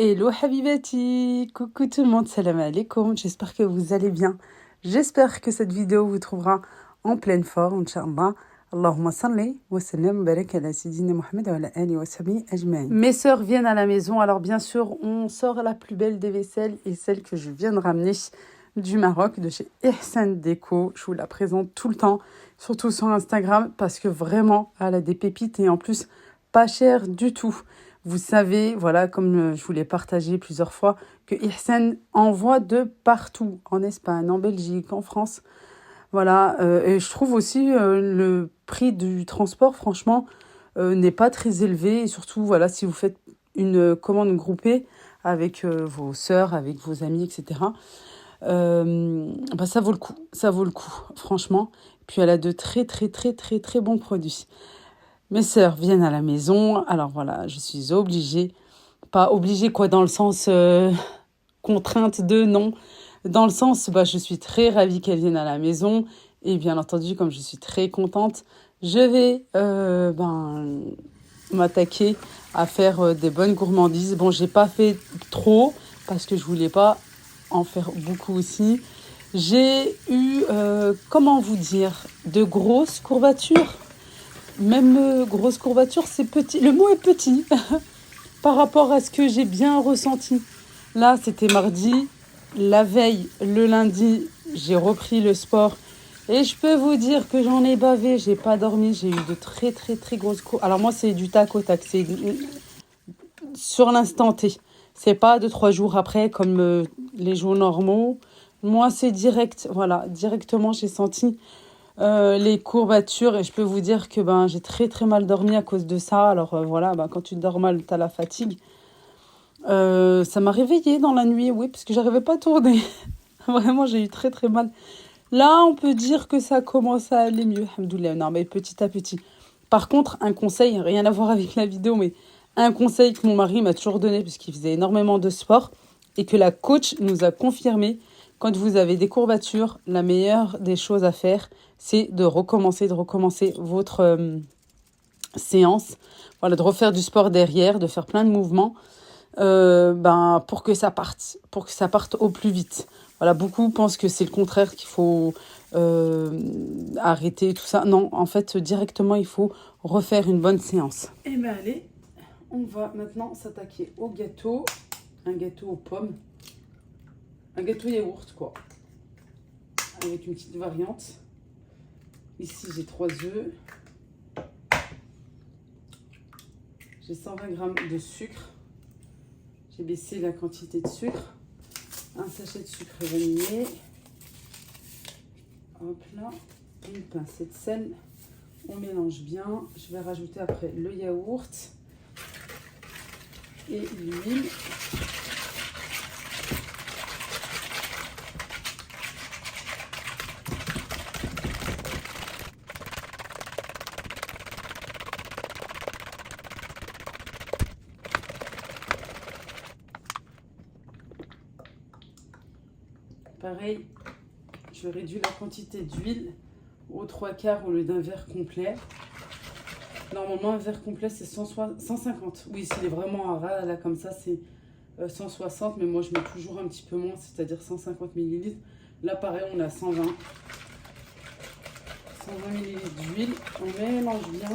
Hello Habibati, coucou tout le monde, salam alaikum, j'espère que vous allez bien. J'espère que cette vidéo vous trouvera en pleine forme, Inch'Allah. Allahumma salli wa sallam barak ala sayyidina Muhammad wa ala alihi wa sahbihi ajma'in. Mes sœurs viennent à la maison, alors bien sûr, on sort la plus belle des vaisselles et celle que je viens de ramener du Maroc, de chez Ihsan Déco. Je vous la présente tout le temps, surtout sur Instagram, parce que vraiment, elle a des pépites et en plus, pas cher du tout. Vous savez, voilà, comme je vous l'ai partagé plusieurs fois, que Ihsan envoie de partout, en Espagne, en Belgique, en France. Voilà, et je trouve aussi le prix du transport, franchement, n'est pas très élevé. Et surtout, voilà, si vous faites une commande groupée avec vos sœurs, avec vos amis, etc., bah, ça vaut le coup, franchement. Puis elle a de très, très, très, très, très bons produits. Mes sœurs viennent à la maison, alors voilà, je suis obligée, pas obligée quoi dans le sens contrainte de non, dans le sens bah, je suis très ravie qu'elles viennent à la maison et bien entendu comme je suis très contente, je vais m'attaquer à faire des bonnes gourmandises. Bon, j'ai pas fait trop parce que je voulais pas en faire beaucoup aussi. J'ai eu, comment vous dire, de grosses courbatures. Même grosse courbature, c'est petit. Le mot est petit par rapport à ce que j'ai bien ressenti. Là, c'était mardi. La veille, le lundi, j'ai repris le sport. Et je peux vous dire que j'en ai bavé. J'ai pas dormi. J'ai eu de très, très, très grosses courbatures. Alors moi, c'est du tac au tac. C'est sur l'instant T. C'est pas 2-3 jours après comme les jours normaux. Moi, c'est direct. Voilà, directement, j'ai senti les courbatures et je peux vous dire que j'ai très très mal dormi à cause de ça. Alors voilà, quand tu dors mal, tu as la fatigue. Ça m'a réveillée dans la nuit, oui, parce que j'arrivais pas à tourner. Vraiment, j'ai eu très très mal. Là, on peut dire que ça commence à aller mieux. Alhamdoulilah. Non, mais petit à petit. Par contre, un conseil, rien à voir avec la vidéo, mais un conseil que mon mari m'a toujours donné, puisqu'il faisait énormément de sport, et que la coach nous a confirmé, quand vous avez des courbatures, la meilleure des choses à faire, c'est de recommencer votre séance. Voilà, de refaire du sport derrière, de faire plein de mouvements pour que ça parte au plus vite. Voilà, beaucoup pensent que c'est le contraire, qu'il faut arrêter tout ça. Non, en fait, directement, il faut refaire une bonne séance. Et bien allez, on va maintenant s'attaquer au gâteau. Un gâteau aux pommes. Un gâteau yaourt, quoi. Avec une petite variante. Ici, j'ai 3 œufs. J'ai 120 g de sucre. J'ai baissé la quantité de sucre. Un sachet de sucre vanillé. Hop là. Une pincée de sel. On mélange bien. Je vais rajouter après le yaourt. Et l'huile. Pareil, je réduis la quantité d'huile aux 3/4 au lieu d'un verre complet. Normalement, un verre complet, c'est 150. Oui, s'il est vraiment à ras, là, comme ça, c'est 160. Mais moi, je mets toujours un petit peu moins, c'est-à-dire 150 ml. Là, pareil, on a 120. 120 ml d'huile. On mélange bien.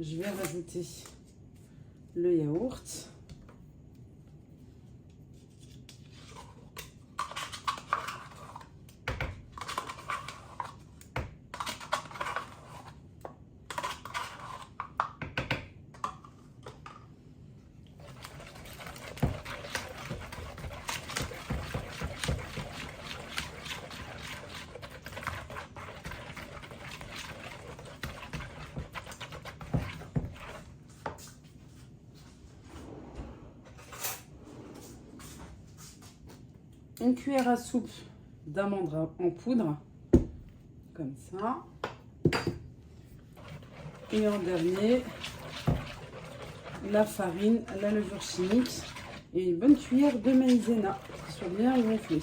Je vais rajouter le yaourt. Une cuillère à soupe d'amandes en poudre, comme ça. Et en dernier, la farine, la levure chimique et une bonne cuillère de maïzena, qui soit bien gonflée.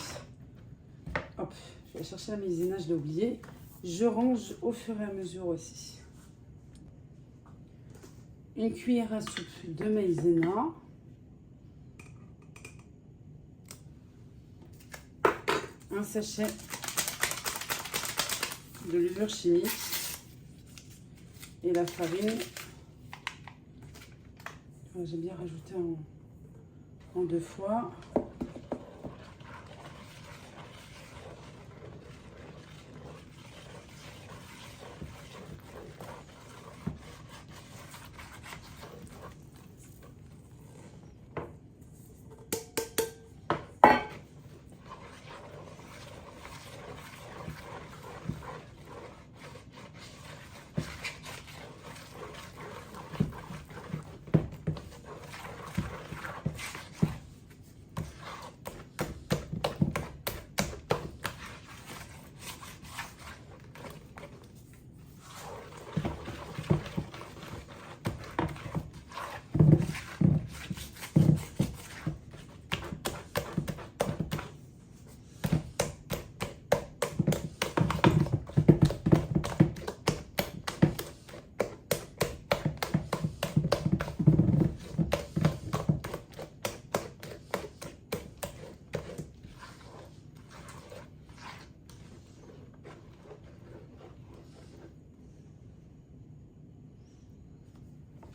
Hop, Je vais chercher la maïzena, je l'ai oublié. Je range au fur et à mesure aussi. Une cuillère à soupe de maïzena. Un sachet de levure chimique. Et la farine. J'aime bien rajouter en 2 fois.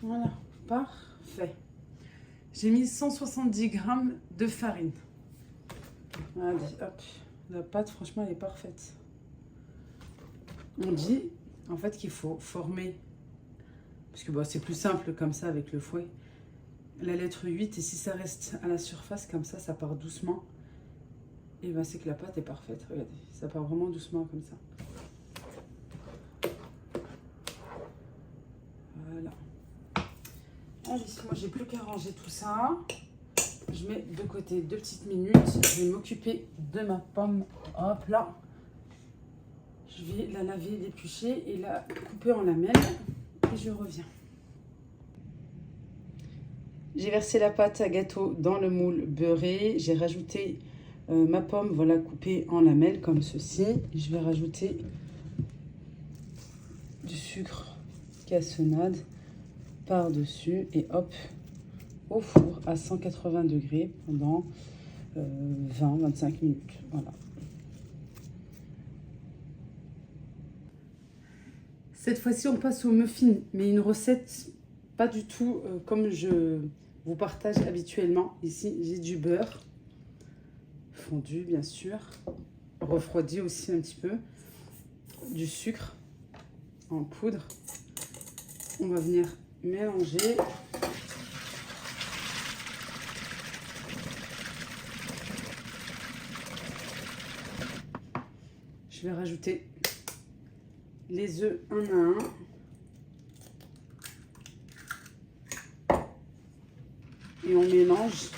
Voilà, parfait. J'ai mis 170 grammes de farine. Allez, hop. La pâte, franchement, elle est parfaite. On dit, en fait, qu'il faut former, parce que bon, c'est plus simple comme ça avec le fouet, la lettre 8. Et si ça reste à la surface, comme ça part doucement. Et ben c'est que la pâte est parfaite. Regardez, ça part vraiment doucement comme ça. Voilà. Allez, moi j'ai plus qu'à ranger tout ça. Je mets de côté 2 petites minutes. Je vais m'occuper de ma pomme. Hop là. Je vais la laver, l'éplucher et la couper en lamelles. Et je reviens. J'ai versé la pâte à gâteau dans le moule beurré. J'ai rajouté ma pomme, voilà, coupée en lamelles comme ceci. Je vais rajouter du sucre cassonade par-dessus et hop, au four à 180 degrés pendant 20-25 minutes. Voilà. Cette fois-ci, on passe au muffin, mais une recette pas du tout comme je vous partage habituellement. Ici, j'ai du beurre fondu, bien sûr, refroidi aussi un petit peu, du sucre en poudre. On va venir mélanger. Je vais rajouter les œufs un à un. Et on mélange.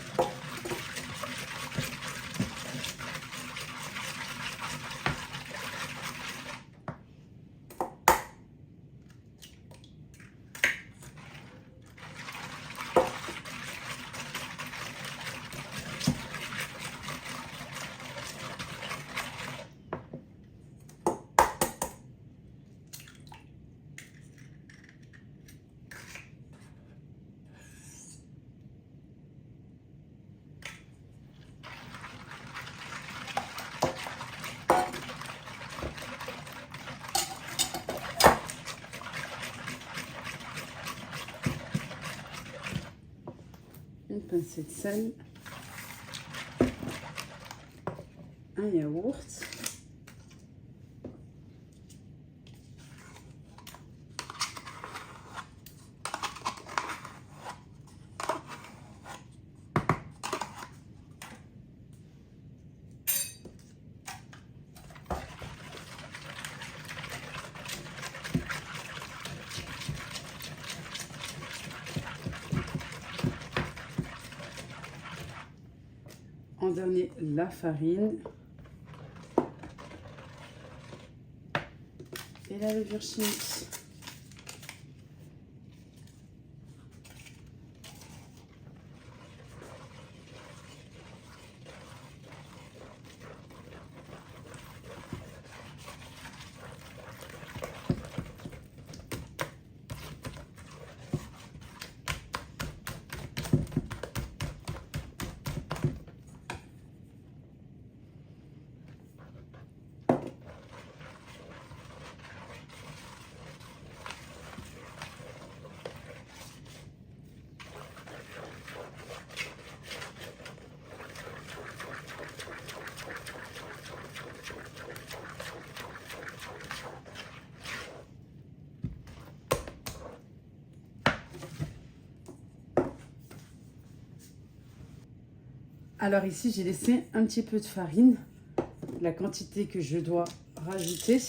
Une pincée de sel, un yaourt, en dernier la farine et la levure chimique. Alors ici, j'ai laissé un petit peu de farine, la quantité que je dois rajouter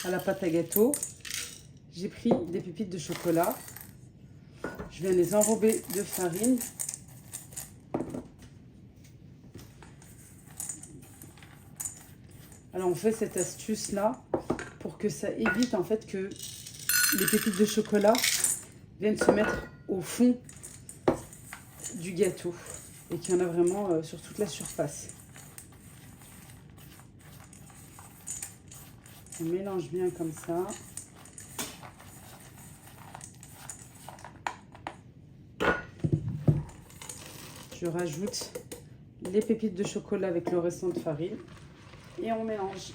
à la pâte à gâteau. J'ai pris des pépites de chocolat. Je viens les enrober de farine. Alors on fait cette astuce là pour que ça évite en fait que les pépites de chocolat viennent se mettre au fond du gâteau et qu'il y en a vraiment sur toute la surface. On mélange bien comme ça. Je rajoute les pépites de chocolat avec le restant de farine et on mélange.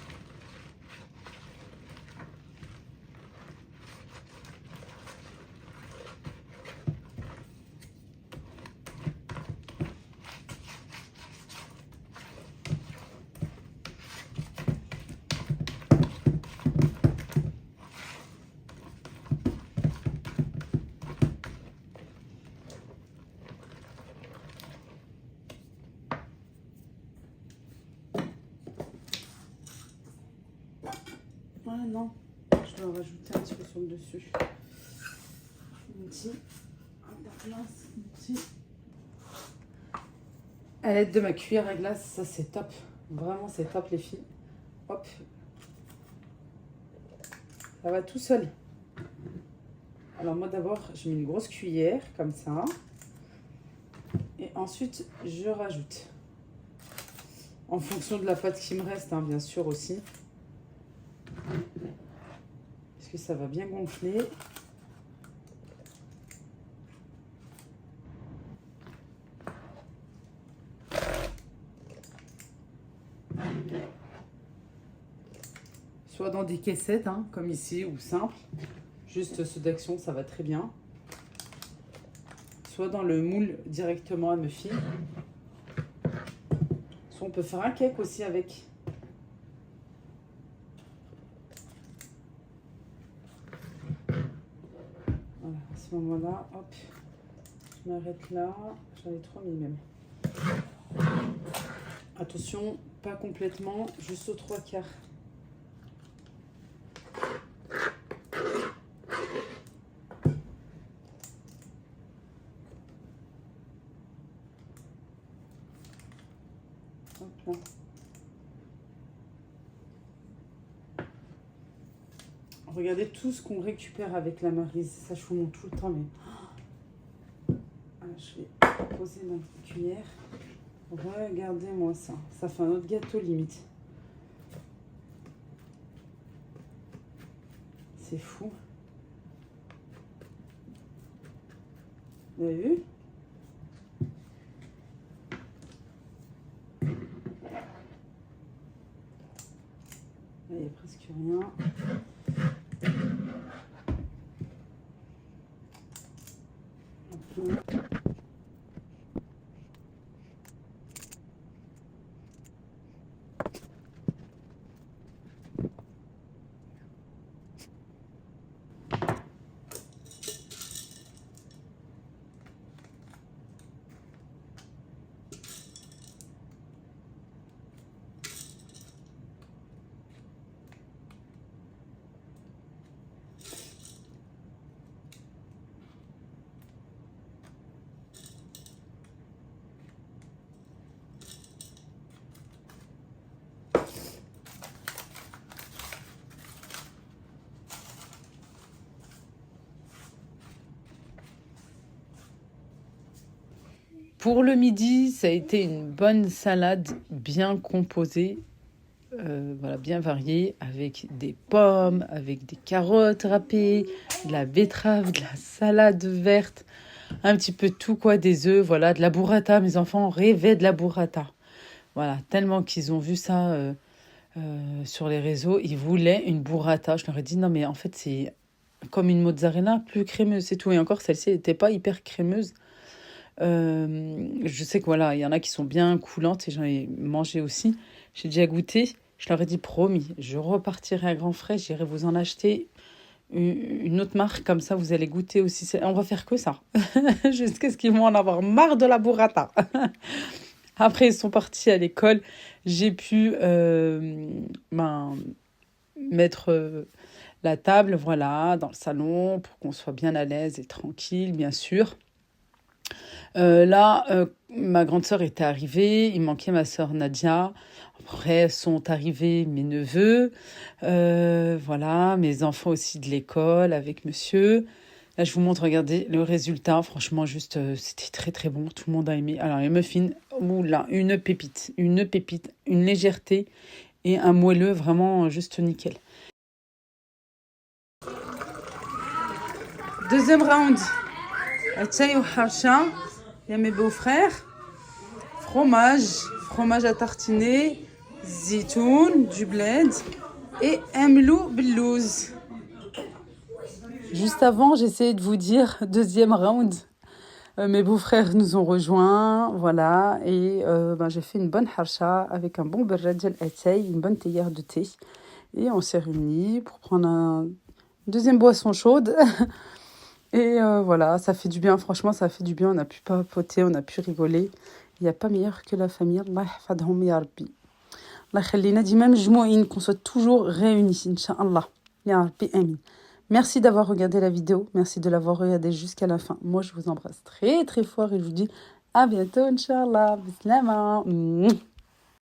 Ah non, je dois rajouter un petit peu sur le dessus. À l'aide de ma cuillère à glace, ça c'est top. Vraiment c'est top les filles. Hop. Ça va tout seul. Alors moi d'abord, je mets une grosse cuillère comme ça. Et ensuite, je rajoute. En fonction de la pâte qui me reste, hein, bien sûr aussi. Parce que ça va bien gonfler. Soit dans des caissettes, hein, comme ici, ou simple. Juste ceux d'action, ça va très bien. Soit dans le moule directement à muffins. Soit on peut faire un cake aussi avec. Voilà, à ce moment-là, hop, je m'arrête là. J'en ai trop mis même. Attention, pas complètement, juste aux 3/4. Hop là. Regardez tout ce qu'on récupère avec la Maryse. Ça, je vous montre tout le temps, mais... Alors, je vais poser ma cuillère. Regardez-moi ça. Ça fait un autre gâteau, limite. C'est fou. Vous avez vu? Il n'y a presque rien. Pour le midi, ça a été une bonne salade bien composée, voilà, bien variée, avec des pommes, avec des carottes râpées, de la betterave, de la salade verte, un petit peu de tout, quoi, des œufs, voilà, de la burrata. Mes enfants rêvaient de la burrata. Voilà, tellement qu'ils ont vu ça sur les réseaux, ils voulaient une burrata. Je leur ai dit, non, mais en fait, c'est comme une mozzarella, plus crémeuse, c'est tout. Et encore, celle-ci n'était pas hyper crémeuse. Je sais que voilà, il y en a qui sont bien coulantes et j'en ai mangé aussi. J'ai déjà goûté. Je leur ai dit promis, je repartirai à grands frais, j'irai vous en acheter une autre marque comme ça, vous allez goûter aussi. On va faire que ça jusqu'à ce qu'ils vont en avoir marre de la burrata. Après, ils sont partis à l'école. J'ai pu mettre la table, voilà, dans le salon pour qu'on soit bien à l'aise et tranquille, bien sûr. Là, ma grande sœur était arrivée, il manquait ma sœur Nadia. Après, sont arrivés mes neveux, voilà, mes enfants aussi de l'école avec monsieur. Là, je vous montre, regardez le résultat. Franchement, juste, c'était très très bon. Tout le monde a aimé. Alors, les muffins, oula, une pépite, une légèreté et un moelleux vraiment juste nickel. Deuxième round. Atay ou harcha. Il y a mes beaux-frères. Fromage à tartiner, zitoun, du bled et emlou belouz. Juste avant, j'essayais de vous dire deuxième round. Mes beaux-frères nous ont rejoints, voilà, et j'ai fait une bonne harsha avec un bon berrad djal atay, une bonne théière de thé. Et on s'est réunis pour prendre une deuxième boisson chaude. Et voilà, ça fait du bien, franchement, ça fait du bien. On a pu papoter, on a pu rigoler. Il n'y a pas meilleur que la famille. Allah yahfadhom ya Rabbi. Allah khallina dima mjmou'in, qu'on soit toujours réunis, Inch'Allah. Ya Rabbi, amin. Merci d'avoir regardé la vidéo. Merci de l'avoir regardée jusqu'à la fin. Moi, je vous embrasse très, très fort et je vous dis à bientôt, Inch'Allah. Bislama.